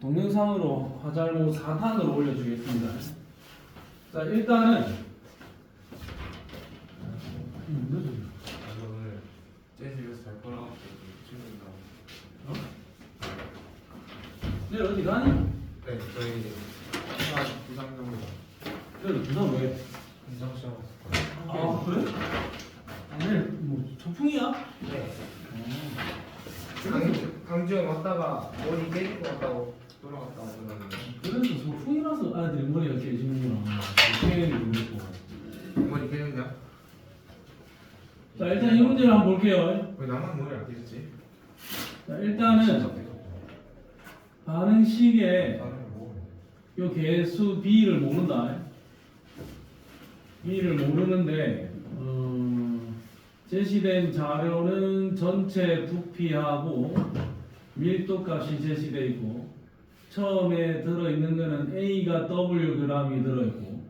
동영상으로 화잘모 4탄으로 올려주겠습니다. 자, 일단은 오늘 재즈에서 잘 걸어가고 친구가 내일 어디 가니? 네 저희 부상경입니다. 내일 부산 왜? 인상 시험 아, 그래? 아, 내일 뭐 초풍이야? 네. 강주에 왔다가 머리 깨진 것 같다고 돌아갔다고 그러는데 그래서 소풍이라서 아들이 머리가 깨지는구나. 태연이 그렇고. 머리 깨졌냐? 자, 일단 이 문제를 한번 볼게요. 왜 나만 머리 안 깨졌지? 자, 일단은 반응식의 다른 거 요 개수 B를 모른다. B를 모르는데 제시된 자료는 전체 부피하고 밀도값이 제시되어 있고 처음에 들어있는 거는 A가 W g이 들어있고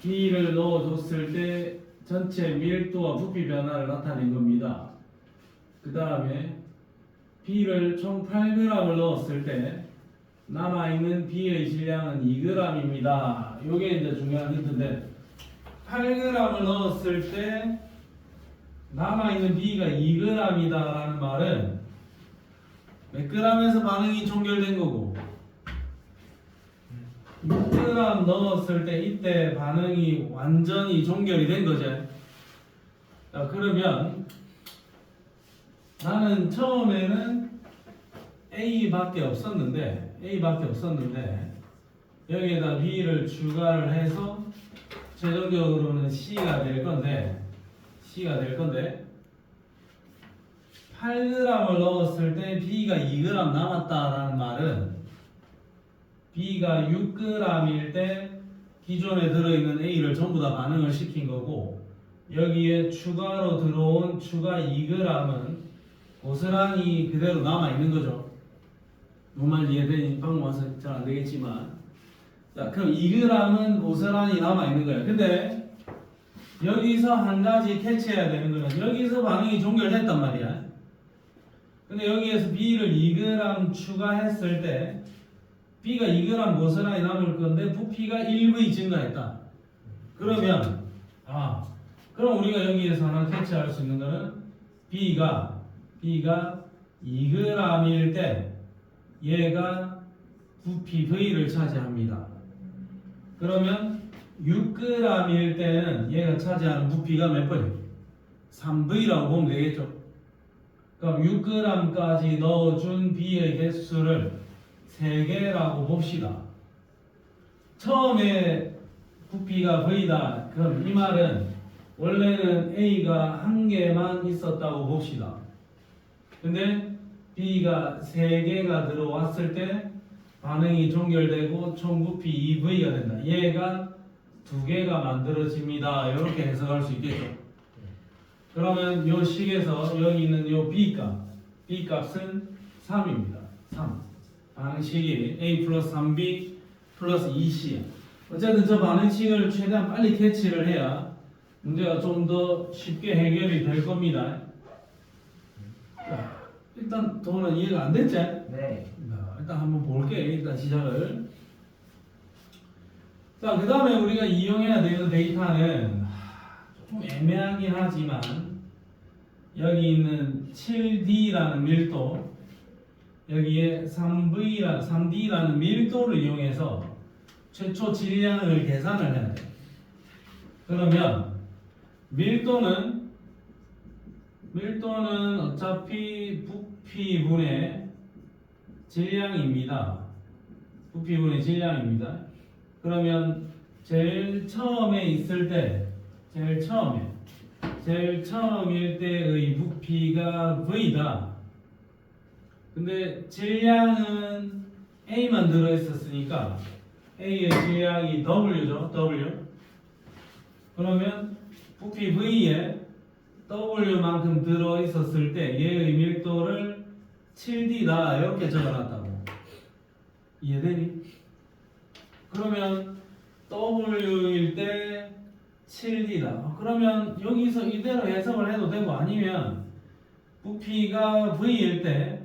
B를 넣어줬을 때 전체 밀도와 부피 변화를 나타낸 겁니다. 그 다음에 B를 총 8g을 넣었을 때 남아있는 B의 질량은 2g입니다. 요게 이제 중요한 힌트인데 8g을 넣었을 때 남아있는 B가 2g이다 라는 말은 몇 g에서 반응이 종결된 거고 6g 넣었을 때 이때 반응이 완전히 종결이 된 거죠. 자, 그러면 나는 처음에는 A밖에 없었는데 여기에다 B를 추가를 해서 최종적으로는 C가 될 건데 8g을 넣었을 때 B가 2g 남았다라는 말은 B가 6g일 때 기존에 들어있는 A를 전부 다 반응을 시킨 거고 여기에 추가로 들어온 추가 2g은 고스란히 그대로 남아있는 거죠. 뭔 말인지 이해되니? 방금 와서 잘 안되겠지만 자, 그럼 2g은 고스란히 남아있는 거예요. 근데 여기서 한 가지 캐치해야 되는 거는 여기서 반응이 종결됐단 말이야. 근데 여기에서 B를 2g 추가했을 때 B가 2g 고스란히 남을 건데 부피가 1V 증가했다. 그러면 그럼 우리가 여기에서 하나 캐치할 수 있는 거는 B가 2g일 때 얘가 부피 V를 차지합니다. 그러면 6g일 때는 얘가 차지하는 부피가 몇 번이에요? 3V라고 보면 되겠죠. 그럼 6g까지 넣어준 B의 개수를 3개라고 봅시다. 처음에 부피가 V다. 그럼 이 말은 원래는 A가 1개만 있었다고 봅시다. 근데 B가 3개가 들어왔을 때 반응이 종결되고 총 부피 2V가 된다. 얘가 2개가 만들어집니다. 이렇게 해석할 수 있겠죠. 그러면 이 식에서 여기 있는 이 B값은 3입니다. 3. 반응식이 A 플러스 3B 플러스 2C. 어쨌든 저 반응식을 최대한 빨리 캐치를 해야 문제가 좀 더 쉽게 해결이 될 겁니다. 자, 일단 도는 이해가 안 됐지? 네. 자, 일단 한번 볼게. 일단 시작을. 자, 그 다음에 우리가 이용해야 되는 데이터는 좀 애매하긴 하지만 여기 있는 7D라는 밀도 여기에 3D라는 밀도를 이용해서 최초 질량을 계산을 해야 돼. 그러면 밀도는 어차피 부피분의 질량입니다. 부피분의 질량입니다. 그러면 제일 처음일 때의 부피가 V다. 근데 질량은 A만 들어있었으니까 A의 질량이 W죠. W. 그러면 부피 V에 W만큼 들어있었을 때 얘의 밀도를 7D다 이렇게 적어놨다고. 이해되니? 그러면 W일 때 7D다. 그러면 여기서 이대로 해석을 해도 되고 아니면 부피가 V일 때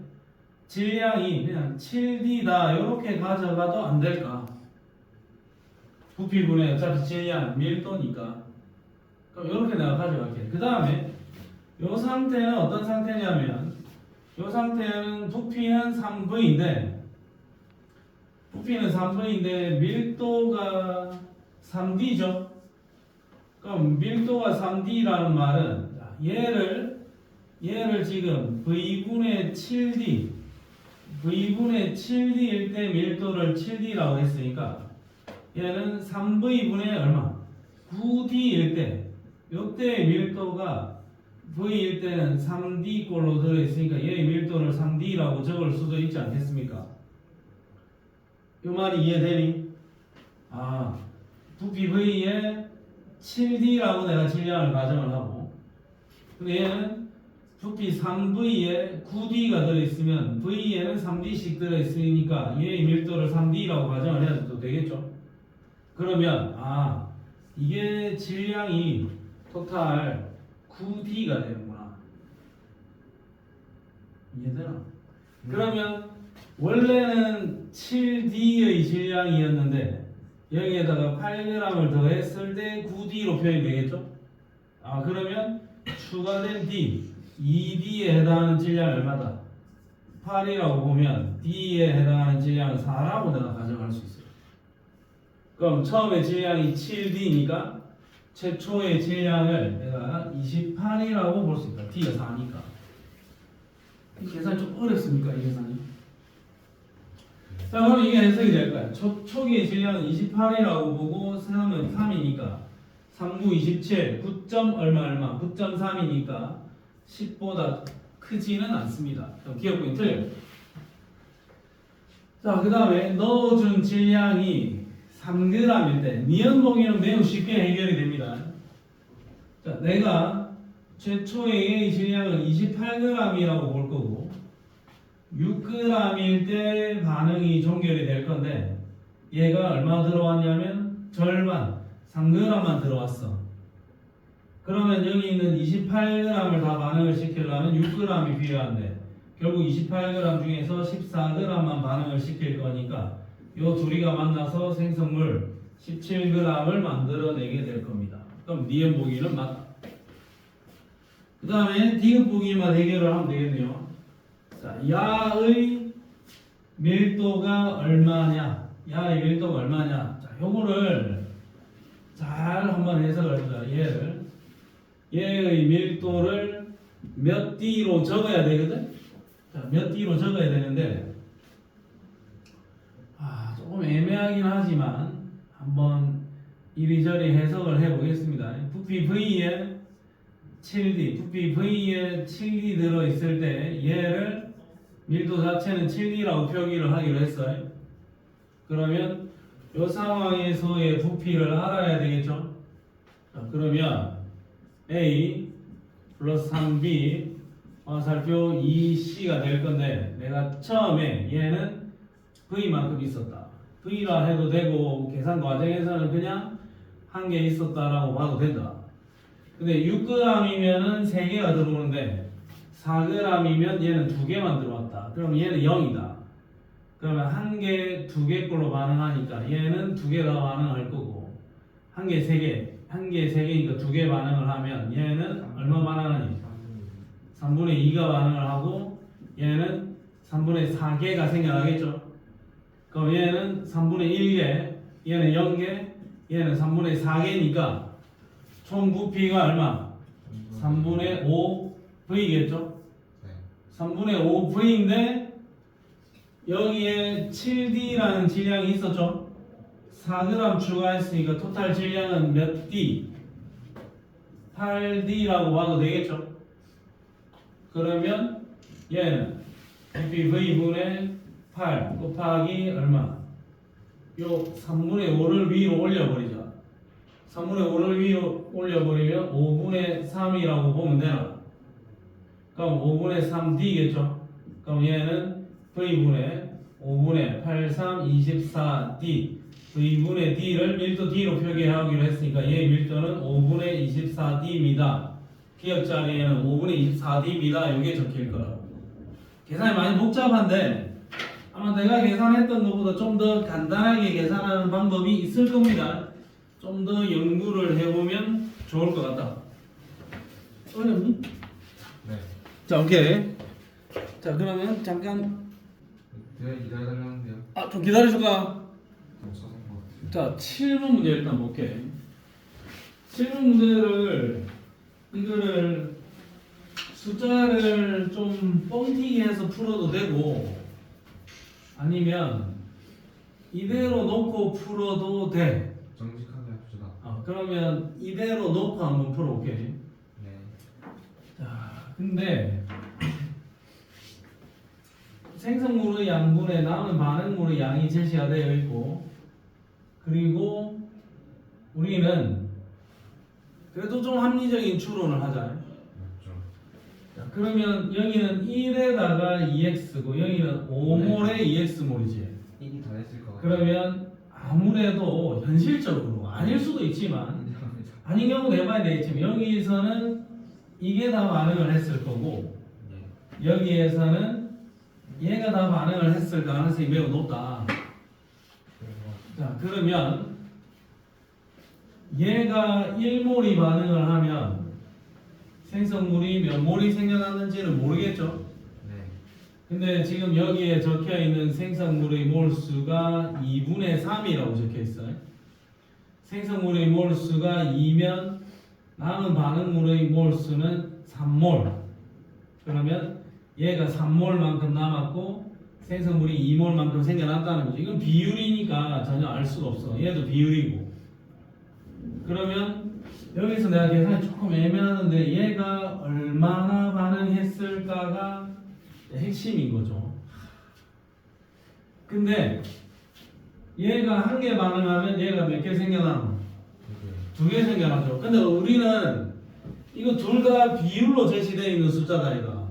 질량이 그냥 7D다 이렇게 가져가도 안 될까? 부피분의 어차피 질량 밀도니까. 그럼 이렇게 내가 가져갈게. 그 다음에 이 상태는 어떤 상태냐면 이 상태는 부피는 3V인데 밀도가 3D죠. 그럼 밀도가 3D라는 말은 얘를 지금 V분의 7D일 때 밀도를 7D라고 했으니까 얘는 3V분의 얼마? 9D일 때 이때의 밀도가 V일 때는 3D 꼴로 들어있으니까 얘의 밀도를 3D라고 적을 수도 있지 않겠습니까? 이 말이 이해되니? 부피 V에 7D라고 내가 질량을 가정을 하고 근데 얘는 부피 3V에 9D가 들어있으면 V에는 3D씩 들어있으니까 얘의 밀도를 3D라고 가정을 해도 되겠죠? 그러면 이게 질량이 토탈 9D가 되는구나. 이해되나? 그러면 원래는 7D의 질량이었는데 여기에다가 8g을 더했을 때 9D로 표현이 되겠죠? 그러면 추가된 D, 2D에 해당하는 질량이 얼마다? 8이라고 보면 D에 해당하는 질량은 4라고 내가 가정할 수 있어요. 그럼 처음에 질량이 7D니까 최초의 질량을 내가 28이라고 볼 수 있다. D가 4니까. 이 계산이 좀 어렵습니까? 이 계산이? 자, 그럼 이게 해석이 될 거야. 초기의 질량은 28이라고 보고 3은 3이니까 3, 9, 27, 9점 얼마 9.3이니까 10보다 크지는 않습니다. 그럼 기억분이 틀려요. 자, 그 다음에 넣어준 질량이 3g일 때 니은 보기는 매우 쉽게 해결이 됩니다. 자, 내가 최초의 A의 질량은 28g이라고 볼 거고 6g일 때 반응이 종결이 될 건데 얘가 얼마 들어왔냐면 절반 3g만 들어왔어. 그러면 여기 있는 28g을 다 반응을 시키려면 6g이 필요한데 결국 28g 중에서 14g만 반응을 시킬 거니까 요 둘이가 만나서 생성물 17g을 만들어내게 될 겁니다. 그럼 니은 보기는 맞다. 그 다음에 디귿 보기만 해결을 하면 되겠네요. 자, 야의 밀도가 얼마냐? 자, 요거를 잘 한번 해석을 해보자. 얘의 밀도를 몇 D로 적어야 되거든? 자, 몇 D로 적어야 되는데 조금 애매하긴 하지만 한번 이리저리 해석을 해보겠습니다. 부피 V에 7D 들어있을 때 얘를 밀도 자체는 7D라고 표기를 하기로 했어요. 그러면 이 상황에서의 부피를 알아야 되겠죠? 자, 그러면 A 플러스 3B 화살표 2C가 될 건데 내가 처음에 얘는 V만큼 있었다. V라 해도 되고 계산 과정에서는 그냥 한 개 있었다라고 봐도 된다. 근데 6g이면은 3개가 들어오는데 4g이면 얘는 2개만 들어왔다. 그럼 얘는 0이다. 그러면 한 개, 2개 꼴로 반응하니까 얘는 2개 더 반응할 거고 한 개, 3개, 한 개, 3개니까 2개 반응을 하면 얘는 얼마 반응하니? 3분의 2가 반응을 하고 얘는 3분의 4개가 생겨나겠죠. 그럼 얘는 3분의 1개, 얘는 0개, 얘는 3분의 4개니까 총 부피가 얼마? 3분의 5V겠죠? 3분의 5V인데 여기에 7D라는 질량이 있었죠? 4g 추가했으니까 토탈 질량은 몇 D? 8D라고 봐도 되겠죠? 그러면 얘는 부피 V분의 8 곱하기 얼마? 요 3분의 5를 위로 올려버리자. 3분의 5를 위로 올려버리면 5분의 3이라고 보면 되나? 그럼 5분의 3D겠죠? 그럼 얘는 V분의 5분의 8, 3, 24D V분의 D를 밀도 D로 표기하기로 했으니까 얘의 밀도는 5분의 24D입니다. 기억 자리에는 5분의 24D입니다. 이게 적힐 거라고. 계산이 많이 복잡한데 아마 내가 계산했던 것보다 좀 더 간단하게 계산하는 방법이 있을 겁니다. 좀 더 연구를 해보면 좋을 것 같다. 어렵니? 네. 자, 오케이. 자, 그러면 잠깐 내가 기다려달라는데요. 좀 기다려줄까? 좀 써서 뭐. 자, 7번 문제 일단 볼게. 7번 문제를 이거를 숫자를 좀 뻥튀기 해서 풀어도 되고 아니면 이대로 놓고 풀어도 돼. 정직하게 합시다. 그러면 이대로 놓고 한번 풀어볼게. 네. 자, 근데 생성물의 양분에 남은 반응물의 양이 제시가 되어 있고 그리고 우리는 그래도 좀 합리적인 추론을 하자. 맞죠. 자, 그러면 여기는 1에다가 2x고 여기는 5몰에 2x몰이지. 이게 다 됐을 것 같아요. 그러면 아무래도 현실적으로 아닐 수도 있지만 아닌 경우도 해봐야 되겠지만 여기서는 이게 다 반응을 했을 거고 예. 여기에서는 얘가 다 반응을 했을 가능성이 매우 높다. 자, 그러면 얘가 1몰이 반응을 하면 생성물이 몇 몰이 생겨났는지는 모르겠죠. 네. 근데 지금 여기에 적혀 있는 생성물의 몰수가 2분의 3이라고 적혀 있어요. 생성물의 몰수가 2면 남은 반응물의 몰수는 3몰. 그러면 얘가 3몰만큼 남았고 생성물이 2몰만큼 생겨났다는 거죠. 이건 비율이니까 전혀 알 수가 없어. 얘도 비율이고. 그러면 여기서 내가 계산이 조금 애매하는데 얘가 얼마나 반응했을까가 핵심인 거죠. 근데 얘가 한 개 반응하면 얘가 몇 개 생겨나? 두 개 생겨나죠. 근데 우리는 이거 둘 다 비율로 제시되어 있는 숫자다 이거.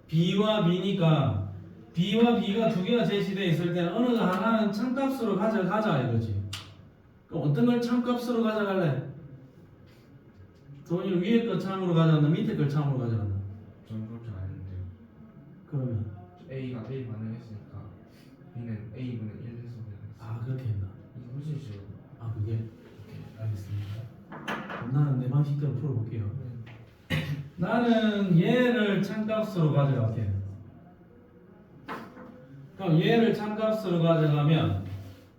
B와 B니까 B와 B가 두 개가 제시되어 있을 때는 어느 하나는 참값으로 가져가자 이거지. 그럼 어떤 걸 참값으로 가져갈래? 돈이 위에 거 참으로 가져간다 밑에 걸 참으로 가져간다. 저는 그렇게 안 했는데요. 그러면 A가 A 반응했으니까 B는 A분의 1 해서 그냥 그렇게 했나? 이거 훨씬 쉬워. 그게? 오케이, 알겠습니다. 그럼 나는 내 방식대로 풀어볼게요. 나는 얘를 참값으로 가져갈게. 그럼 얘를 참값으로 가져가면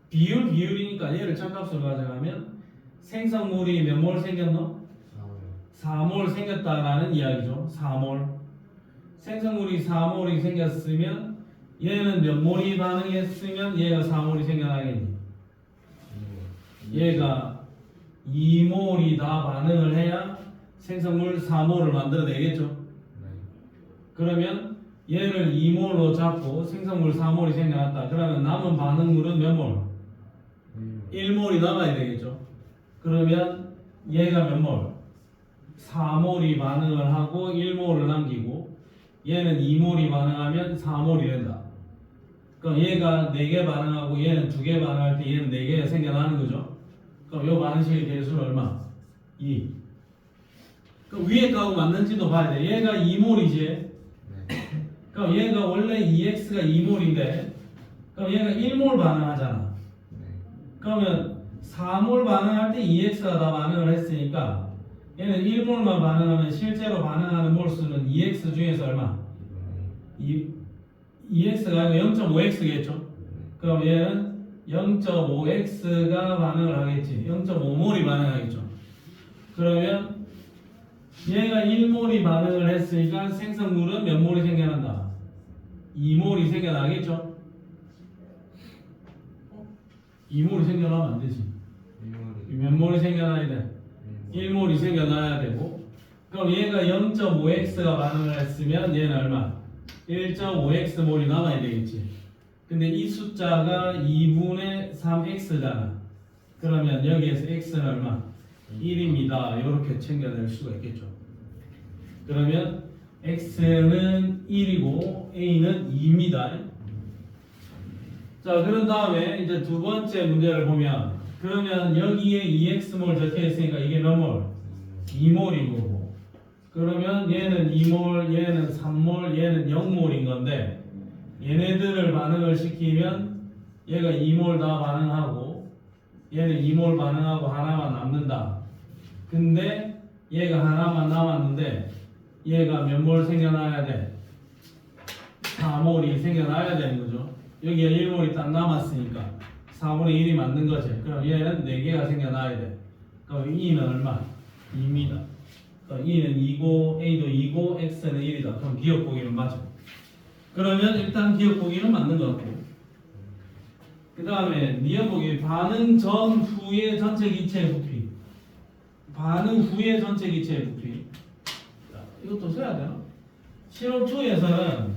비율이니까 얘를 참값으로 가져가면 생성물이 몇 몰 생겼노? 4몰 생겼다라는 이야기죠. 4몰. 생성물이 4몰이 생겼으면 얘는 몇 몰이 반응했으면 얘가 4몰이 생겨나겠니? 얘가 2몰이 다 반응을 해야 생성물 4몰을 만들어내겠죠. 네. 그러면 얘를 2몰로 잡고 생성물 4몰이 생겨났다. 그러면 남은 반응물은 몇 몰? 1몰이 남아야 되겠죠. 그러면 얘가 몇 몰? 4몰이 반응을 하고 1몰을 남기고 얘는 2몰이 반응하면 4몰이 된다. 그럼 얘가 4개 반응하고 얘는 2개 반응할 때 얘는 4개가 생겨나는 거죠. 그럼 이 반응식의 개수는 얼마? 2. 그럼 위에 거하고 맞는지도 봐야 돼. 얘가 2몰이지. 네. 그럼 얘가 원래 2x가 2몰인데 그럼 얘가 1몰 반응하잖아. 네. 그러면 4몰 반응할 때 2x가 다 반응을 했으니까 얘는 1몰만 반응하면 실제로 반응하는 몰수는 2x 중에서 얼마? 2x가 아니고 0.5x겠죠? 그럼 얘는 0.5x가 반응을 하겠지. 0.5몰이 반응하겠죠. 그러면 얘가 1몰이 반응을 했으니까 생성물은 몇 몰이 생겨난다? 2몰이 생겨나겠죠? 2몰이 생겨나면 안 되지. 몇 몰이 생겨나야 돼? 1몰이 생겨나야 되고 그럼 얘가 0.5x가 반응을 했으면 얘는 얼마? 1.5x몰이 남아야 되겠지. 근데 이 숫자가 2분의 3x잖아. 그러면 여기에서 x는 얼마? 1입니다. 이렇게 챙겨낼 수가 있겠죠. 그러면 x는 1이고 a는 2입니다. 자, 그런 다음에 이제 두 번째 문제를 보면 그러면 여기에 2x몰 적혀 있으니까 이게 몇 몰? 2몰인 거고 그러면 얘는 2몰, 얘는 3몰, 얘는 0몰인 건데 얘네들을 반응을 시키면 얘가 2몰 다 반응하고 얘는 2몰 반응하고 하나만 남는다. 근데 얘가 하나만 남았는데 얘가 몇 몰 생겨나야 돼? 4몰이 생겨나야 되는 거죠. 여기에 1몰이 딱 남았으니까 4분의 1이 맞는 거지. 그럼 얘는 4개가 생겨나야 돼. 그럼 2는 얼마? 2입니다. 그럼 2는 2고 A도 2고 X는 1이다. 그럼 기억 보기는 맞아. 그러면 일단 기억 보기는 맞는 것 같고 그 다음에 니은 보기 반응 전 후의 전체 기체의 부피 반응 후의 전체 기체의 부피 자, 이것도 써야 되나? 실험 2에서는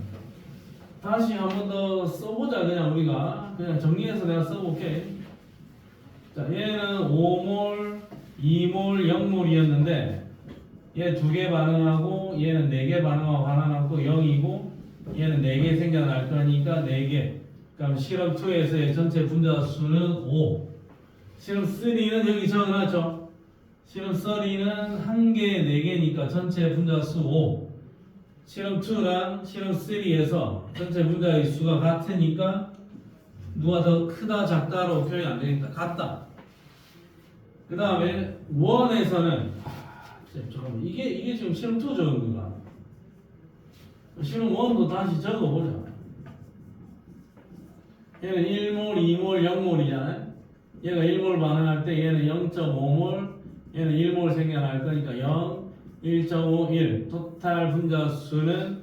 다시 한 번 더 써보자. 그냥 우리가 그냥 정리해서 내가 써볼게. 자, 얘는 5몰, 2몰, 0몰이었는데 얘 2개 반응하고 얘는 4개 반응하고 하나 남고 0이고 얘는 4개 생겨날 거니까 4개. 그럼 실험 2에서의 전체 분자 수는 5. 실험 3는 여기 적어놨죠. 실험 3는 1개에 4개니까 전체 분자 수 5. 실험 2랑 실험 3에서 전체 분자의 수가 같으니까 누가 더 크다 작다로 표현이 안 되니까 같다. 그 다음에 1에서는 잠깐만 이게 지금 실험 2 적은 건가? 실험 1도 다시 적어보자. 얘는 1몰, 2몰, 0몰이잖아요. 얘가 1몰 반응할 때 얘는 0.5몰, 얘는 1몰 생겨날 거니까 0, 1.5, 1. 토탈 분자 수는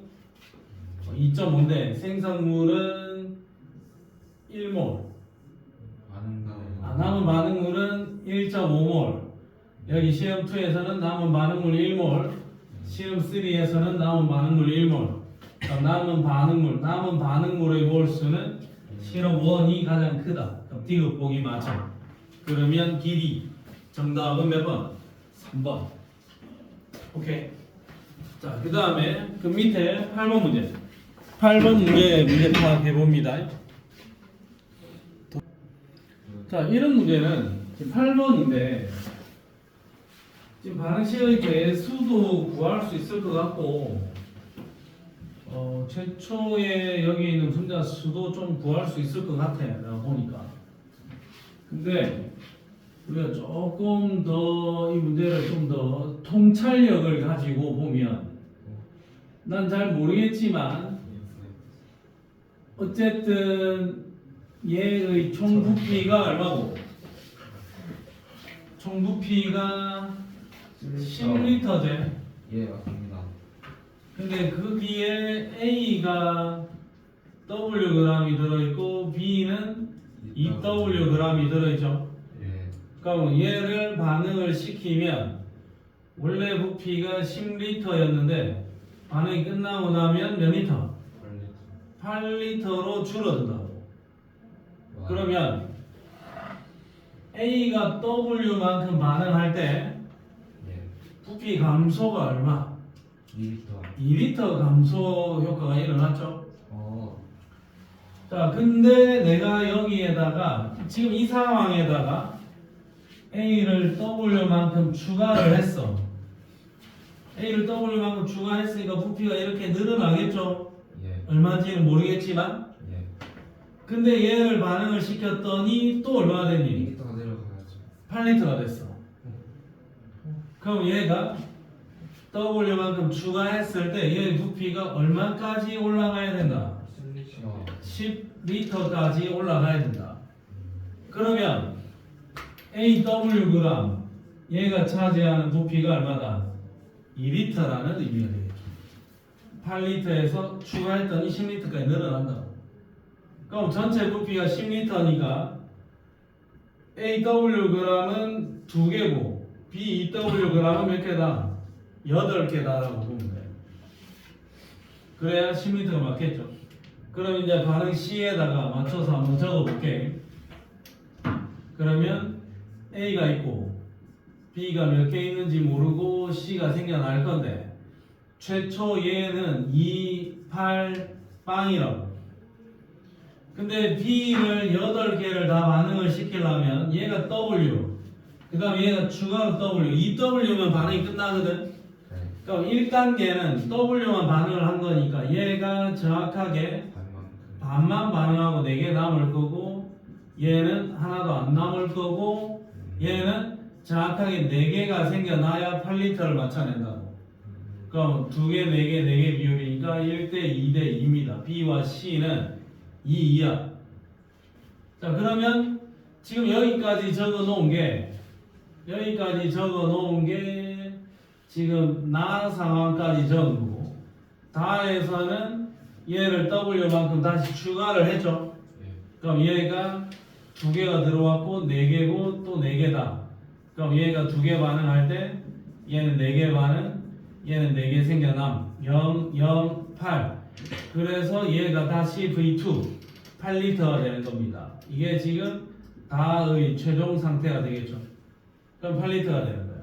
2.5인데 생성물은 1몰. 남은 반응물은 1.5몰. 여기 시험 2에서는 남은 반응물 1몰. 시험 3에서는 남은 반응물 1몰. 남은 반응물의 몰수는 실험 1이 가장 크다. 그럼 디귿 보기 맞죠. 그러면 길이 정답은 몇 번? 3번. 오케이. 자, 그 다음에 그 밑에 8번 문제. 8번 문제 파악해 봅니다. 자, 이런 문제는 지금 8번인데 지금 반응식의 개수도 구할 수 있을 것 같고 최초에 여기 있는 분자 수도 좀 구할 수 있을 것 같아. 내가 보니까. 근데 우리가 조금 더 이 문제를 좀 더 통찰력을 가지고 보면 난 잘 모르겠지만 어쨌든 얘의 총 부피가 얼마고? 총 부피가 10리터제. 예, 맞습니다. 근데 거기에 A가 Wg이 들어있고 B는 2Wg이 들어있죠. 예. 그럼 얘를 반응을 시키면 원래 부피가 10리터였는데 반응이 끝나고 나면 몇 리터? 8리터로 줄어든다고. 그러면 A가 W만큼 반응할 때 예. 부피 감소가 얼마? 2리터. 2리터 감소 효과가 일어났죠. 어. 자, 근데 내가 여기에다가 지금 이 상황에다가 A를 W만큼 추가를 했어. A를 W만큼 추가했으니까 부피가 이렇게 늘어나겠죠. 예. 얼마인지는 모르겠지만. 예. 근데 얘를 반응을 시켰더니 또 얼마가 됐니? 2리터가 내려가야죠. 8리터가 됐어. 그럼 얘가 W만큼 추가했을 때 얘의 부피가 얼마까지 올라가야 된다? 10리터까지 올라가야 된다. 그러면 AWg 얘가 차지하는 부피가 얼마다? 2리터라는 의미가 되겠죠. 8리터에서 추가했더니 10리터까지 늘어난다고. 그럼 전체 부피가 10리터니까 AWg은 2개고 BEWg은 몇 개다? 8개다라고 보면 돼요. 그래야 10리터가 맞겠죠. 그럼 이제 반응 C에다가 맞춰서 한번 적어볼게. 그러면 A가 있고 B가 몇 개 있는지 모르고 C가 생겨날 건데 최초 얘는 2, 8, 빵이라고. 근데 B를 8개를 다 반응을 시키려면 얘가 W 그 다음에 얘가 추가로 W 2W면 반응이 끝나거든. 그럼 1단계는 W만 반응을 한 거니까 얘가 정확하게 반만큼. 반만 반응하고 4개 남을 거고 얘는 하나도 안 남을 거고 얘는 정확하게 4개가 생겨나야 8리터를 맞춰낸다고. 그럼 2개, 4개, 4개 비율이니까 1대 2대 2입니다. B와 C는 2, 2야. 자, 그러면 지금 여기까지 적어 놓은 게 지금 나 상황까지 적은 거고 다에서는 얘를 W만큼 다시 추가를 했죠. 네. 그럼 얘가 2개가 들어왔고 4개고 또 4개다. 그럼 얘가 2개 반응할 때 얘는 4개 반응, 얘는 4개 생겨남. 0, 0, 8. 그래서 얘가 다시 V2 8리터가 되는 겁니다. 이게 지금 다의 최종 상태가 되겠죠. 그럼 8리터가 되는 거야.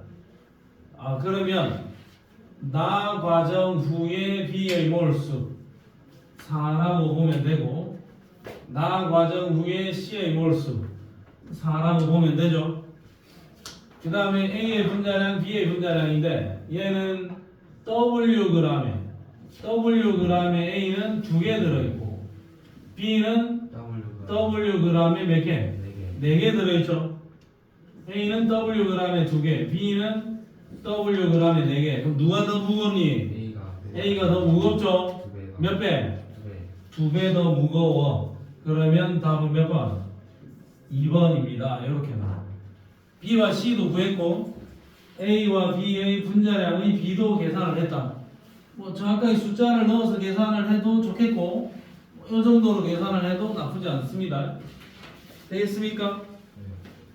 아, 그러면 나 과정 후에 B의 몰수 4라고 보면 되고 나 과정 후에 C의 몰수 4라고 보면 되죠. 그 다음에 A의 분자량, B의 분자량인데 얘는 Wg에 A는 2개 들어있고 B는 Wg에 몇 개? 4개 들어있죠. A는 Wg에 2개, B는 Wg에 4개. 그럼 누가 더 무겁니? A가 더 무겁죠? 몇 배? 2배 더 무거워. 그러면 답은 몇 번? 2번입니다. 이렇게 나와. B와 C도 구했고 A와 B의 분자량의 B도 계산을 했다. 뭐 정확하게 숫자를 넣어서 계산을 해도 좋겠고 이 정도로 계산을 해도 나쁘지 않습니다. 되겠습니까?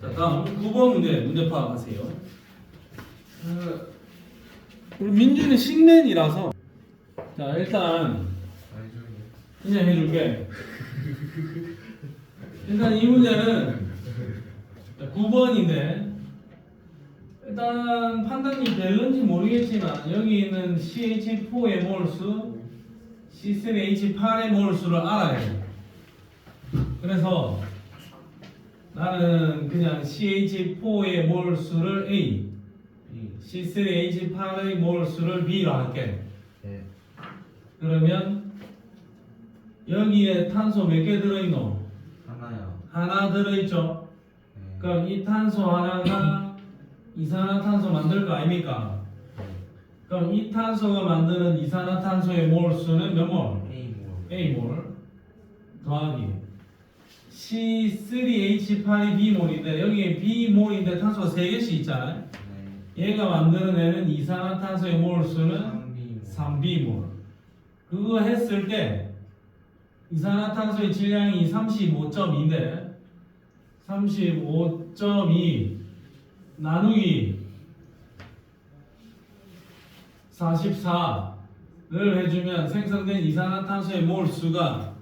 자, 다음 9번 문제 파악하세요. 우리 민준이 식맨이라서 자 일단 그냥 해줄게. 일단 이 문제는 9번인데 일단 판단이 될는지 모르겠지만 여기 있는 CH4의 몰수, C3H8의 몰수를 알아야 돼. 그래서 나는 그냥 CH4의 몰수를 A, C3H8의 몰수를 B로 할게. 그러면 여기에 탄소 몇 개 들어있노? 하나요. 하나 들어있죠? 그럼 이 탄소 하나가 이산화탄소 만들 거 아닙니까? 그럼 이 탄소가 만드는 이산화탄소의 몰수는 몇 몰? A몰 더하기 C3H8이 B몰인데 여기 B몰인데 탄소가 3개씩 있잖아요. 얘가 만드는 애는 이산화탄소의 몰수는 3B몰. 그거 했을 때 이산화탄소의 질량이 35.2인데 35.2 나누기 44를 해주면 생성된 이산화탄소의 몰수가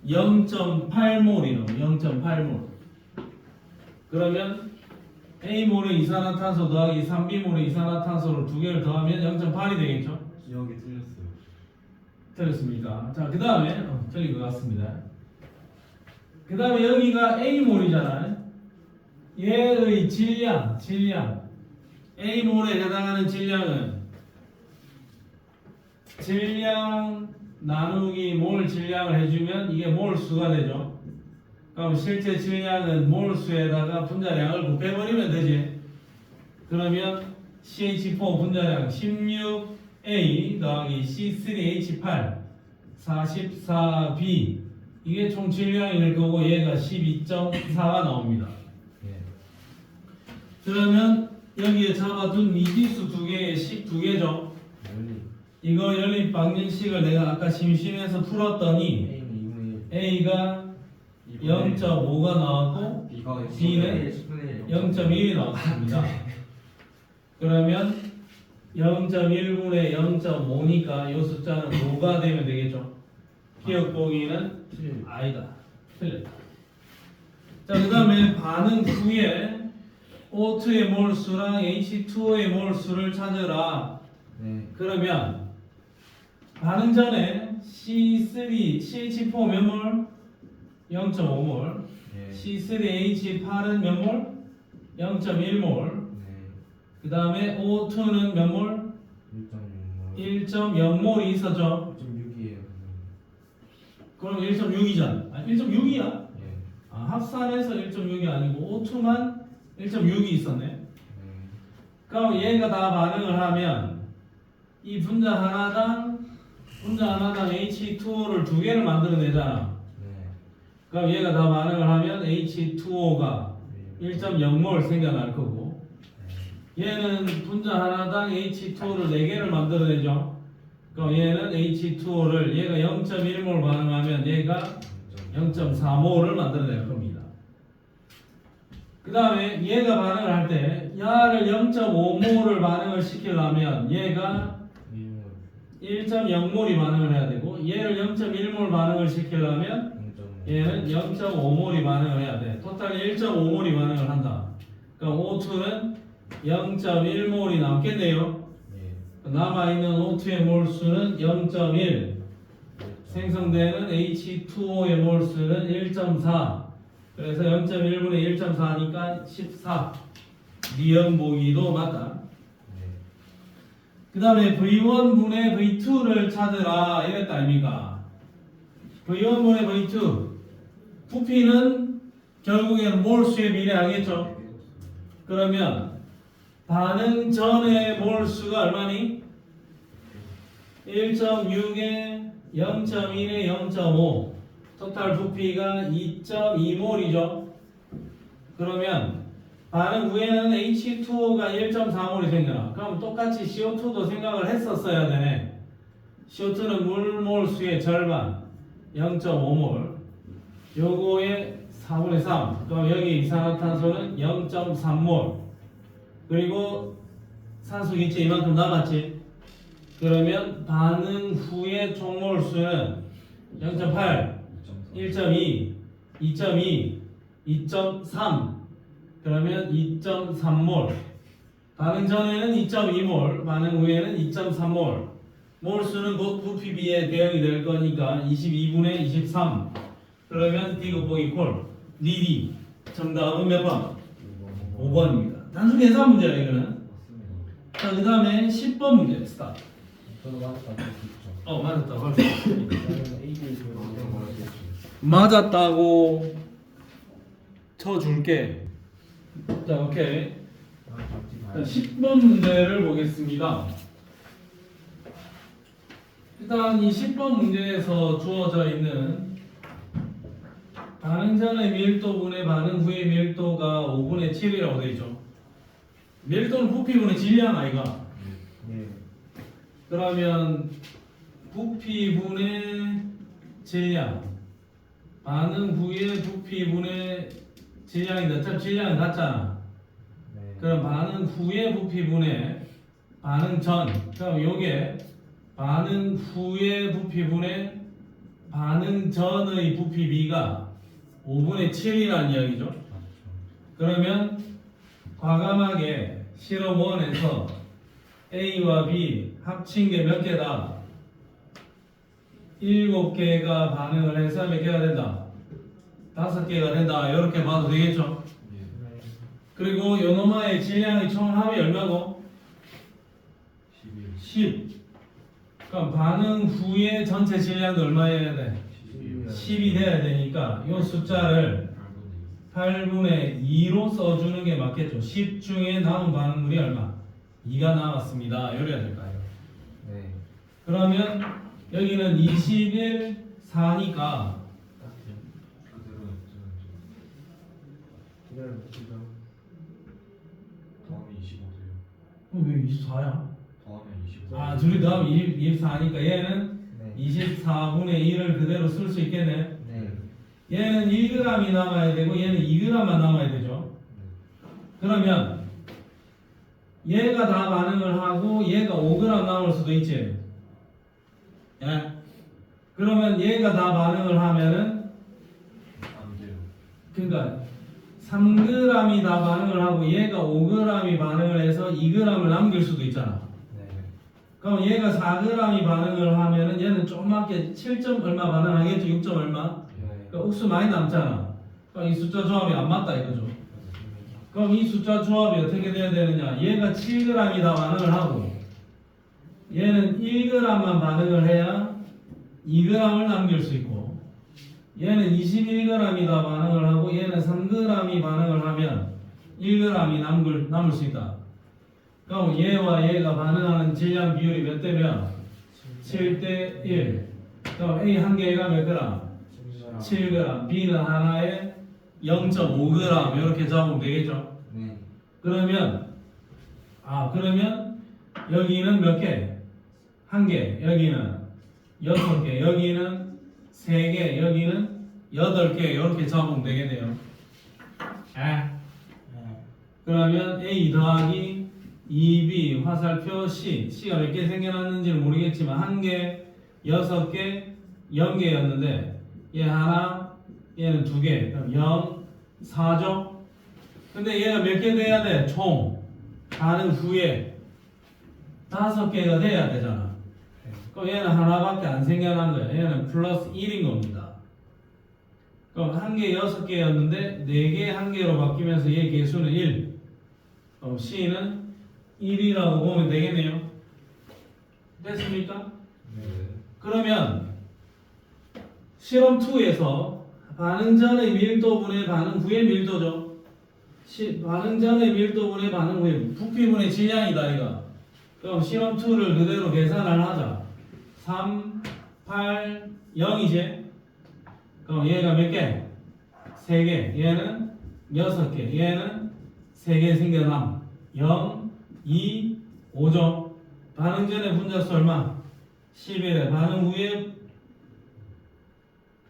0.8몰이노. 0.8몰. 그러면 A몰의 이산화탄소 더하기 3B몰의 이산화탄소를 2개를 더하면 0.8이 되겠죠? 기억이 틀렸어요. 틀렸습니까? 자, 그 다음에 틀린 것 같습니다. 그 다음에 여기가 A몰이잖아요. 얘의 질량 A몰에 해당하는 질량 나누기 몰 질량을 해주면 이게 몰수가 되죠. 그럼 실제 질량은 몰수에다가 분자량을 곱해버리면 되지. 그러면 CH4 분자량 16A 더하기 C3H8 44B 이게 총 질량이 될 거고 얘가 12.4가 나옵니다. 그러면 여기에 잡아둔 미지수 2개에 식 2개죠. 이거 연립 방정식을 내가 아까 심심해서 풀었더니 A가 0.5가 나왔고 B는 0.1이 나왔습니다. 그러면 0.1분의 0.5니까 이 숫자는 5가 되면 되겠죠. 기억 보기는 아니다. 틀렸다. 자, 그 다음에 반응 후에 O2의 몰수랑 H2O의 몰수를 찾으라. 그러면 반응 전에 CH4 몇 몰? 0.5몰. C3H8은 몇 몰? 0.1몰. 그 다음에 O2는 몇 몰? 1.0몰이 있었죠. 1.6이에요. 그럼 1.6이잖아. 아, 1.6이야? 예. 아, 합산해서 1.6이 아니고 O2만 1.6이 있었네. 네. 그럼 얘가 다 반응을 하면 이 분자 하나당 H2O를 두 개를 만들어내잖아. 네. 그럼 얘가 다 반응을 하면 H2O가 1.0몰 생겨날 거고, 얘는 분자 하나당 H2O를 4개를 만들어내죠. 그럼 얘는 H2O를 얘가 0.1몰 반응하면 얘가 0.4몰을 만들어낼 겁니다. 그 다음에 얘가 반응을 할 때 야를 0.5몰을 반응을 시키려면 얘가 1.0몰이 반응을 해야 되고, 얘를 0.1몰 반응을 시키려면 얘는 0.5몰이 반응을 해야 돼. 토탈 1.5몰이 반응을 한다. 그럼 O2는 0.1몰이 남겠네요. 남아있는 O2의 몰수는 0.1, 생성되는 H2O의 몰수는 1.4. 그래서 0.1분의 1.4니까 14. 니은 보기도 맞다. 그 다음에 V1분의 V2를 찾으라 이랬다 아닙니까? V1분의 V2 부피는 결국에는 몰수에 비례하겠죠. 그러면 반응 전의 몰수가 얼마니? 1.6에 0.1에 0.5 토탈 부피가 2.2몰이죠. 그러면 반응 후에는 H2O가 1.4몰이 생겨나. 그럼 똑같이 CO2도 생각을 했었어야 되네. CO2는 물 몰수의 절반 0.5몰, 요거의 4분의 3. 그럼 여기 이산화탄소는 0.3몰. 그리고 산소기체 이만큼 남았지. 그러면 반응 후의 총몰수는 0.8, 1.2, 2.2, 2.3. 그러면 2.3몰. 반응 전에는 2.2몰, 반응 후에는 2.3몰. 몰수는 곧 부피비에 대응이 될 거니까 22분의 23. 그러면 디귿 보기 콜. DD. 정답은 몇 번? 5번입니다. 단순 계산 문제야 이거는. 자, 그 다음에 10번 문제 스타트. 저도 맞았다고 했죠. 맞았다. 벌써. A를 맞았다고 쳐줄게. 자, 오케이. 자, 10번 문제를 보겠습니다. 일단 이 10번 문제에서 주어져 있는 반응 전의 밀도분의 반응 후의 밀도가 5분의 7이라고 되어 있죠. 밀도는 부피분의 질량 아이가? 네. 그러면 부피분의 질량, 반응 후의 부피분의 질량인데 어차피 질량은 같잖아. 네. 그럼 반응 후의 부피분의 반응 전, 그럼 요게 반응 후의 부피분의 반응 전의 부피비가 5분의 7이라는 이야기죠. 그러면 과감하게 실험 1에서 A와 B 합친 게 몇 개다? 7개가 반응을 해서 몇 개가 된다? 5개가 된다. 이렇게 봐도 되겠죠? 그리고 요노마의 질량의 총합이 얼마고? 10. 그럼 반응 후에 전체 질량도 얼마여야 돼? 10이 돼야 되니까 이 숫자를 8분의 2로 써주는 게 맞겠죠. 10 중에 남은 반응물이 얼마? 2가 남았습니다. 이래야 될까요? 네. 그러면 여기는 21, 4니까 기다려 보시죠. 왜 24야? 더하면 25. 아, 둘이 더하면 24니까 얘는 네. 24분의 1을 그대로 쓸 수 있겠네. 네. 얘는 1g이 남아야 되고 얘는 2g만 남아야 되죠. 그러면 얘가 다 반응을 하고 얘가 5g 남을 수도 있지. 예? 그러면 얘가 다 반응을 하면은 안 돼요. 그러니까 3g이 다 반응을 하고 얘가 5g이 반응을 해서 2g을 남길 수도 있잖아. 네. 그럼 얘가 4g이 반응을 하면은 얘는 조그맣게 7점 얼마 반응하겠죠? 6점 얼마? 네. 그러니까 옥수 많이 남잖아. 그럼 이 숫자 조합이 안 맞다 이거죠. 그럼 이 숫자 조합이 어떻게 돼야 되느냐? 얘가 7g이 다 반응을 하고 얘는 1g만 반응을 해야 2g을 남길 수 있고 얘는 21g이 다 반응을 하고 얘는 3g이 반응을 하면 1g이 남을 수 있다. 그럼 얘와 얘가 반응하는 질량 비율이 몇 대면 7대 1. 그럼 A 한 개가 몇 g? 7g. B는 하나에 0.5g 이렇게 잡으면 되겠죠. 네. 그러면 여기는 몇 개? 한 개. 여기는 6개. 여기는 3개. 여기는 8개. 이렇게 잡으면 되겠네요. 그러면 A 더하기 2B 화살표 C. C가 몇 개 생겨났는지는 모르겠지만 한 개, 6개, 0개였는데 얘 하나, 얘는 2개. 그럼 0, 4죠? 근데 얘가 몇 개 돼야 돼? 총 반응 후에 5개가 돼야 되잖아. 그럼 얘는 하나밖에 안 생겨난 거야. 얘는 플러스 1인 겁니다. 그럼 한 개 6개였는데 4개 1개로 바뀌면서 얘 개수는 1. 그럼 C는 1이라고 보면 되겠네요. 됐습니까? 네. 그러면 실험 2에서 반응 전의 밀도분의 반응 후의 밀도죠. 반응 전의 밀도분의 반응 후의 부피분의 질량이다 이거. 그럼 실험 2를 그대로 계산을 하자. 3, 8, 0이지. 그럼 얘가 몇 개? 3개. 얘는 6개. 얘는 3개 생겨남. 0, 2, 5죠. 반응 전의 분자수 얼마? 11에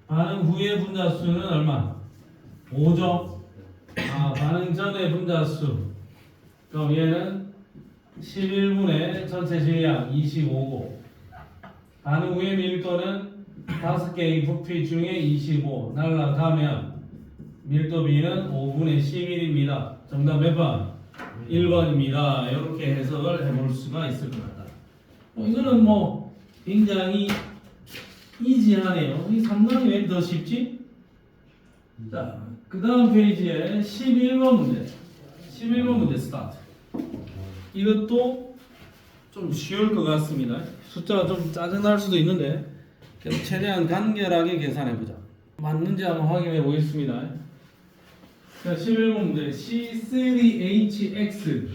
반응 후의 분자수는 얼마? 5죠. 반응 전의 분자수. 그럼 얘는 11분의 전체 질량 25고 반응 후의 밀도는 5개의 부피 중에 25 날라가면 밀도 B는 5분의 11입니다. 정답 몇 번? 1번입니다. 이렇게 해석을 해볼 수가 있을 것 같다. 이거는 뭐 굉장히 이지하네요. 이 상당히 왜 더 쉽지? 자, 그 다음 페이지에 11번 문제. 11번 문제 스타트. 이것도 좀 쉬울 것 같습니다. 숫자가 좀 짜증날 수도 있는데 그래서 최대한 간결하게 계산해보자. 맞는지 한번 확인해 보겠습니다. 자, 11번 문제 C3HX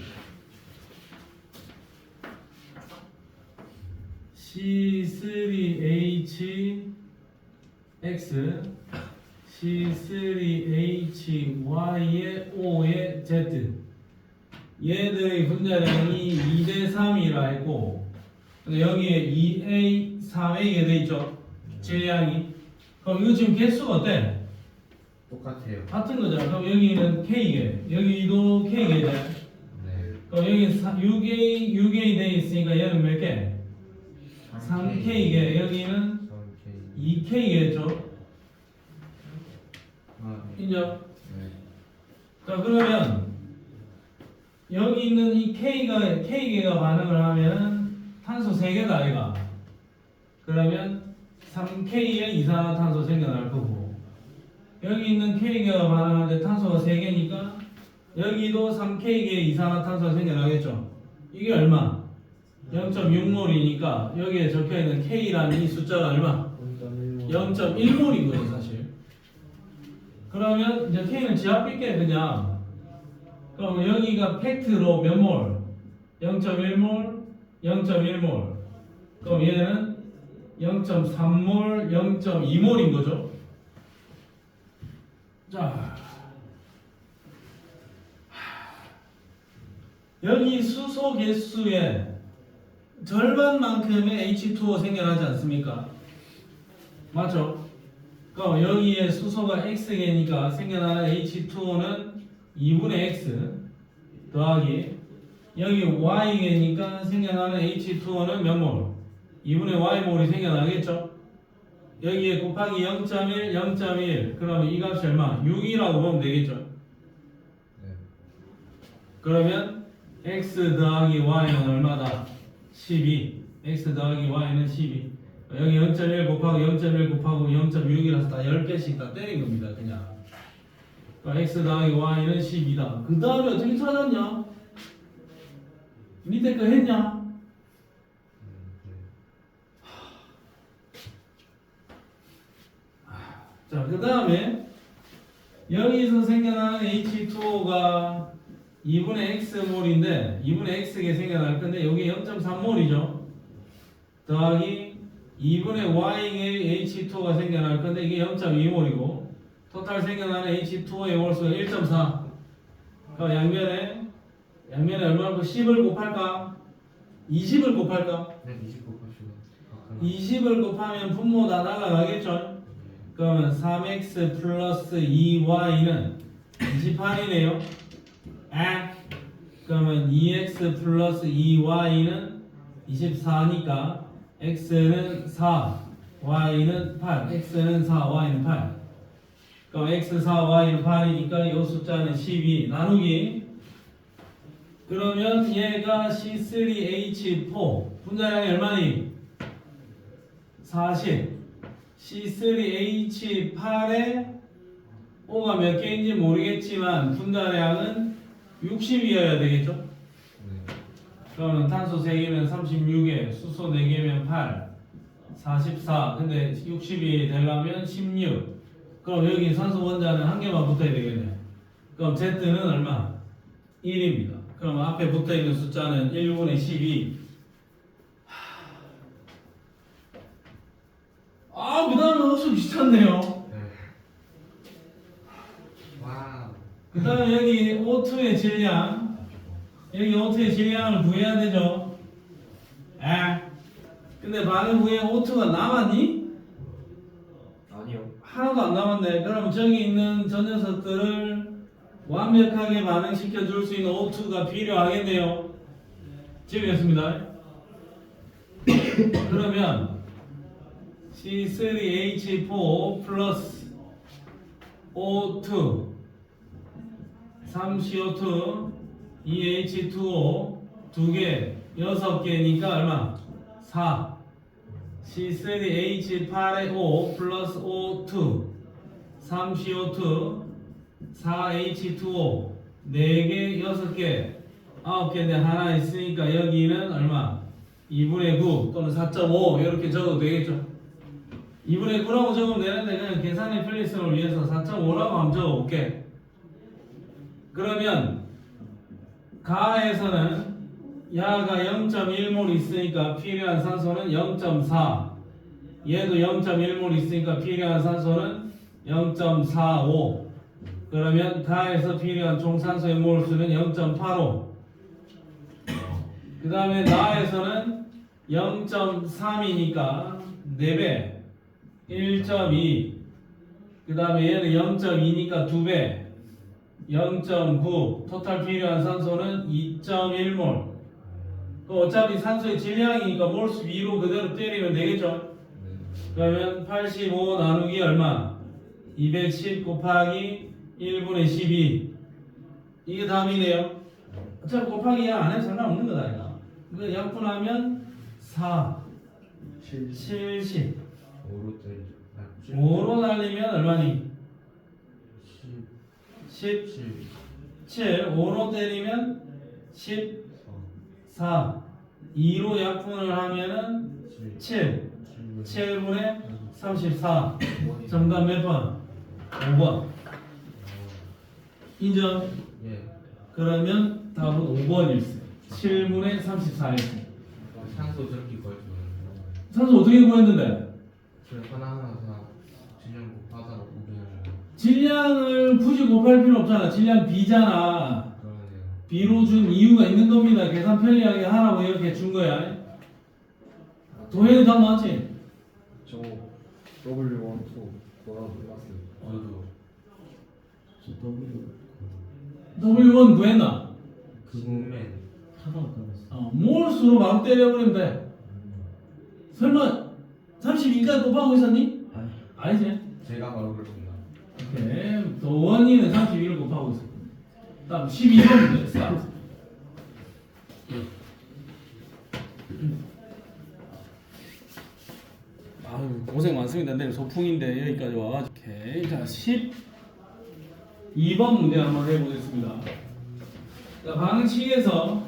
C3HX C3HY의 O의 Z 얘들의 분자량이 2대3이라 했고 여기에 2A, 3A가 되어있죠. 질량이. 그럼 이거 지금 개수가 어때? 똑같아요. 같은 거잖아. 그럼 여기는 K개, 여기도 K개죠. 네. 그럼 여기 6A 돼 있으니까 얘는 몇 개? 3K개, 여기는 2K개죠. 인정? 네. 자, 그러면 여기 있는 이 K개가 반응을 하면 탄소 3개다 아이가. 그러면 3K의 이산화탄소 생겨날 거고 여기 있는 K개가 반응하는데 탄소가 3개니까 여기도 3K개의 이산화탄소가 생겨나겠죠. 이게 얼마? 0.6몰이니까 여기에 적혀있는 K라는 이 숫자가 얼마? 0.1몰인 거죠 사실. 그러면 이제 K는 지압 뺄게 그냥. 그럼 여기가 팩트로 몇 몰? 0.1몰, 0.1몰. 그럼 얘는 0.3몰, 0.2몰인 거죠. 자, 여기 수소 개수의 절반만큼의 H2O 생겨나지 않습니까? 맞죠? 그럼 여기에 수소가 X개니까 생겨나는 H2O는 2분의 X 더하기 여기 Y개니까 생겨나는 H2O는 몇 몰? 2분의 Y몰이 생겨나겠죠? 여기에 곱하기 0.1, 0.1 그러면 이 값이 얼마? 6이라고 보면 되겠죠? 네. 그러면 X 더하기 Y는 얼마다? 12 X 더하기 Y는 12 여기 0.1 곱하고 0.1 곱하고 0.6이라서 다 10개씩 다 때린 겁니다 그냥. X 더하기 Y는 12다. 그 다음에 어떻게 찾았냐? 밑에 거 했냐? 자, 그 다음에 여기서 생겨나는 H2O가 2분의 X몰인데 2분의 X게 생겨날 건데 여기 0.3몰이죠. 더하기 2분의 Y의 H2O가 생겨날 건데 이게 0.2몰이고 토탈 생겨나는 H2O의 몰수가 1.4. 그럼 양면에 얼마나 10을 곱할까? 20을 곱할까? 네, 29 곱시다. 20을 곱하면 분모 다 날아가겠죠? 그러면 3x 플러스 2y는 28이네요. 그러면 2x 플러스 2y는 24니까 x는 4, y는 8. x는 4, y는 8. 그럼 x 4, y는 8이니까 이 숫자는 12 나누기. 그러면 얘가 C3H4 분자량이 얼마니? 40. C3H8에 O가 몇 개인지 모르겠지만 분자량은 60이어야 되겠죠? 네. 그러면 탄소 3개면 36에 수소 4개면 8 44 근데 60이 되려면 16. 그럼 여기 산소 원자는 한 개만 붙어야 되겠네. 그럼 Z는 얼마? 1입니다. 그럼 앞에 붙어있는 숫자는 1분의 12. 그 다음에 엄청 귀찮네요. 네. 와우. 그 다음에 여기 O2의 질량, 여기 O2의 질량을 구해야 되죠. 근데 반응 후에 O2가 남았니? 아니요. 하나도 안 남았네. 그럼 저기 있는 저 녀석들을 완벽하게 반응시켜 줄 수 있는 O2가 필요하겠네요. 지우겠습니다. 그러면 C3H4 플러스 O2 3CO2 2H2O 2개 6개니까 얼마? 4 C3H8에 O 플러스 O2 3CO2 4H2O 4개 6개 9개인데 하나 있으니까 여기는 얼마? 2분의 9 또는 4.5 이렇게 적어도 되겠죠? 2분의 9라고 적으면 되는데 그냥 계산의 편리성을 위해서 4.5라고 한번 적어볼게. 그러면 가에서는 야가 0.1몰 있으니까 필요한 산소는 0.4 얘도 0.1몰 있으니까 필요한 산소는 0.45 그러면 가에서 필요한 총 산소의 몰수는 0.85 그 다음에 나에서는 0.3이니까 4배 1.2 그 다음에 얘는 0.2니까 2배 0.9 토탈 필요한 산소는 2.1몰 어차피 산소의 질량이니까 몰수 위로 그대로 때리면 되겠죠. 그러면 85 나누기 얼마? 210 곱하기 1분의 12 이게 답이네요. 어차피 곱하기 안 해도 상관없는 거다 이거. 이거 약분하면 4 70 5로 때리죠. 5로 날리면 얼마니? 17. 17 5로 때리면 14 2로 약분을 하면은 7 7분의 34 정답 몇 번? 5번 인정? 예. 그러면 답은 5번일세 7분의 34일세 산소 전기 구할 줄 산소 어떻게 구했는데? 그냥 하나하나 다 질량 곱하다가 구분하는 질량을 굳이 곱할 필요 없잖아. 질량 B잖아. 그러네요. B로 준 이유가 있는 겁니다. 계산 편리하게 하라고 이렇게 준 거야. 도현이 답 맞지? 저 W1, 2 뭐라고 몰랐어요. 저도 W1 구했나? 그거맨 몰수로 바로 때려버리면 돼. 설마 32까지 곱하고 있었니? 아니지. 제가 바로 그렇습니다. 오케이. 도원이는 32를 곱하고 있어. 다음 12번 문제 스타트. 아유 고생 많습니다. 내일 소풍인데 여기까지 와가지고. 오케이. 자 12번 문제 한번 해보겠습니다. 자 반응식에서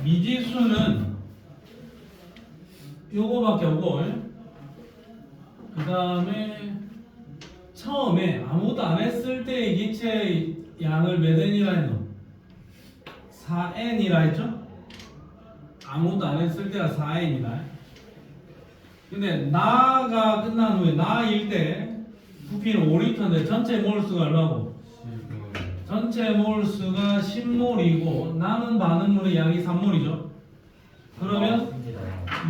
미지수는 요거밖에 없고 그 다음에 처음에 아무것도 안 했을 때의 기체의 양을 몇 n이라 했노? 4n이라 했죠? 아무것도 안 했을 때가 4n이다. 근데 나가 끝난 후에 나일 때 부피는 5리터인데 전체 몰수가 얼마고? 전체 몰수가 10몰이고 남은 반응물의 양이 3몰이죠. 그러면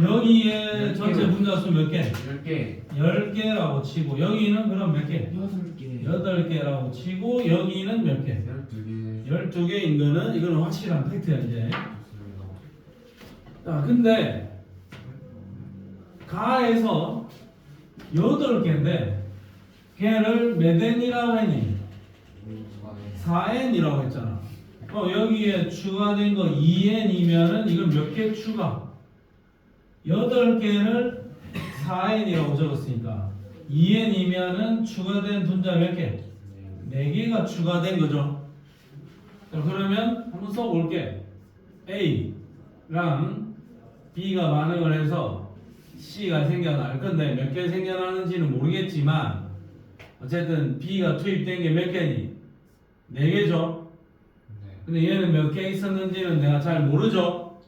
여기에 전체 분자수 몇 개? 10개 10개라고 치고 여기는 그럼 몇 개? 6개 8개라고 치고 여기는 몇 개? 12개 12개인 거는 이거는 확실한 팩트야 이제. 자 근데 가에서 8개인데 걔를 몇 n이라고 했니? 4n이라고 했잖아. 여기에 추가된 거 2n이면은 이건 몇 개 추가? 8개를 4n이라고 적었으니까 2n이면은 추가된 분자 몇 개? 4개가 추가된 거죠. 자, 그러면 한번 써볼게. A랑 B가 반응을 해서 C가 생겨날 건데 몇 개 생겨나는지는 모르겠지만 어쨌든 B가 투입된 게 몇 개니? 4개죠. 근데 얘는 몇 개 있었는지는 내가 잘 모르죠.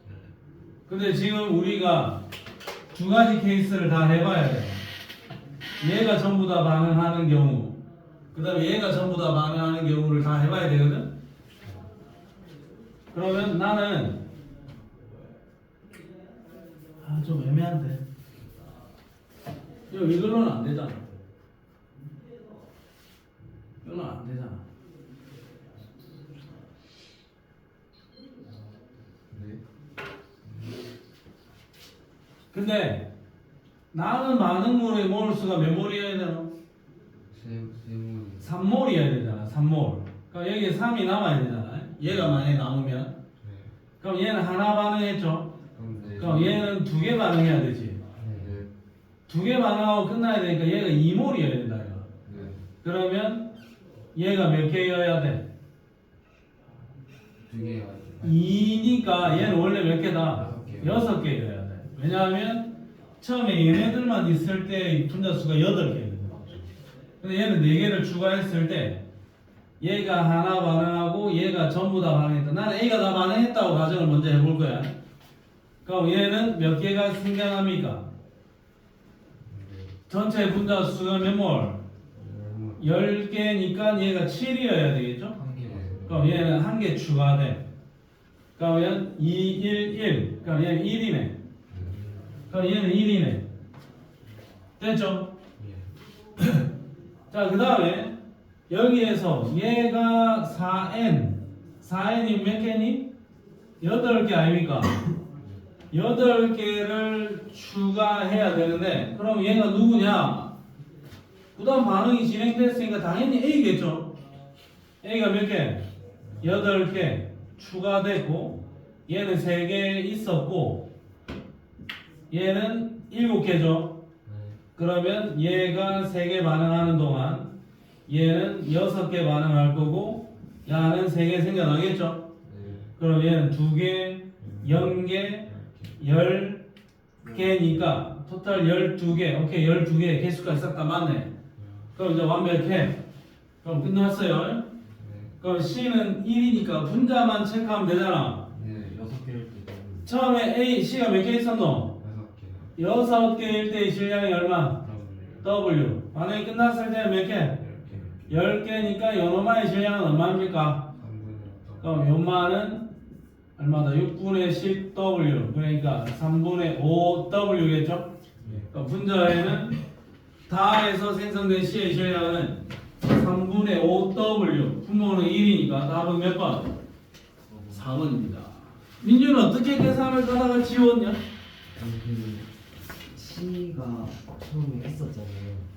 근데 지금 우리가 두 가지 케이스를 다 해봐야 돼. 얘가 전부 다 반응하는 경우, 그 다음에 얘가 전부 다 반응하는 경우를 다 해봐야 되거든. 그러면 나는 좀 애매한데 이걸로는 안 되잖아. 이걸로는 안 되잖아. 근데 나는 반응물의 몰수가 몇 몰이어야 되나? 3몰이어야 되잖아. 3몰. 그럼 여기에 3이 남아야 되잖아. 얘가 만약에 남으면 그럼 얘는 하나 반응했죠. 그럼 얘는 2개 반응해야 되지. 2개 반응하고 끝나야 되니까 얘가 2몰이어야 된다 이거. 그러면 얘가 몇 개여야 돼? 2개 2니까 얘는 원래 몇 개다? 6개. 6개여야 돼. 왜냐하면 처음에 얘네들만 있을 때 분자수가 8개거든. 근데 얘는 4개를 추가했을 때 얘가 하나 반응하고 얘가 전부 다 반응했다. 나는 A가 다 반응했다고 가정을 먼저 해볼 거야. 그럼 얘는 몇 개가 생겨납니까? 전체 분자수가 몇 몰? 10개니까 얘가 7이어야 되겠죠? 그럼 얘는 1개 추가돼. 그러면 2, 1, 1. 그럼 얘는 1이네. 그럼 얘는 1이네. 됐죠? 자, 그 다음에 여기에서 얘가 4n이 몇 개니? 8개 아닙니까? 8개를 추가해야 되는데 그럼 얘가 누구냐? 그 다음 반응이 진행됐으니까 당연히 A겠죠? A가 몇 개? 8개 추가되고 얘는 3개 있었고 얘는 7개죠. 그러면 얘가 3개 반응하는 동안 얘는 6개 반응할 거고 야는 3개 생겨나겠죠. 그럼 얘는 2개, 0개, 10개니까 토탈 12개. 오케이, 12개 개수까지 싹 다 맞네. 그럼 이제 완벽해. 그럼 끝났어요. 그럼 C는 1이니까 분자만 체크하면 되잖아. 6개일 때 처음에 A, C가 몇 개 있었노? 6개일 때의 질량이 얼마? W. 반응이 끝났을 때는 몇 개? 10개니까 요놈의 질량은 얼마입니까? 그럼 요만은 얼마다? 6분의 10W. 그러니까 3분의 5W겠죠? 그럼 분자에는 다에서 생성된 C의 질량은 3분의 5W. 분모는 1이니까 답은 몇 번? 4번입니다. 민주는 어떻게 계산을 하다가 지웠냐? C가 처음에 있었잖아요.